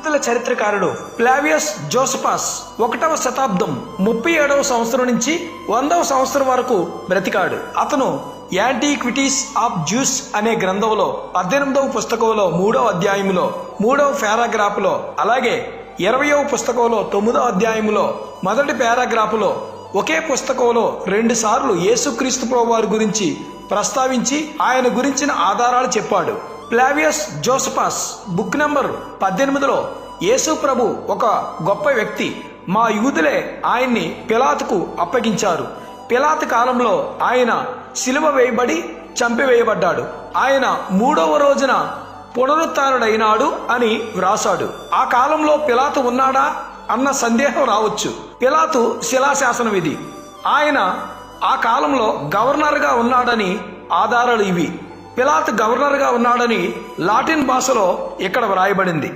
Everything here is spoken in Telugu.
యూదుల చరిత్రకారుడు ఫ్లావియస్ జోసెఫస్ 1వ శతాబ్దం 37వ సంవత్సరం నుంచి 100వ సంవత్సరం వరకు బ్రతికాడు. అతను యాంటిక్విటీస్ ఆఫ్ జ్యూస్ అనే గ్రంథంలో 18వ పుస్తకంలో 3వ అధ్యాయంలో 3వ పారాగ్రాఫ్లో, అలాగే 20వ పుస్తకంలో 9వ అధ్యాయంలో మొదటి పారాగ్రాఫ్లో, ఒకే పుస్తకంలో 2 సార్లు యేసుక్రీస్తు ప్రభువారి గురించి ప్రస్తావించి ఆయన గురించిన ఆధారాలు చెప్పాడు. ఫ్లావియస్ జోసెఫస్ బుక్ నంబర్ 18లో యేసు ప్రభు ఒక గొప్ప వ్యక్తి, మా యూదులే ఆయన్ని పిలాతుకు అప్పగించారు. పిలాతు కాలంలో ఆయన సిలువ వేయబడి చంపివేయబడ్డాడు. ఆయన 3వ రోజున పునరుత్థానుడైనాడు అని వ్రాసాడు. ఆ కాలంలో పిలాతు ఉన్నాడా అన్న సందేహం రావచ్చు. పిలాతు శిలాశాసనం ఇది. ఆయన ఆ కాలంలో గవర్నర్గా ఉన్నాడని ఆధారాలు ఇవి. పిలాతు గవర్నర్గా ఉన్నాడని లాటిన్ భాషలో ఇక్కడ వ్రాయబడింది.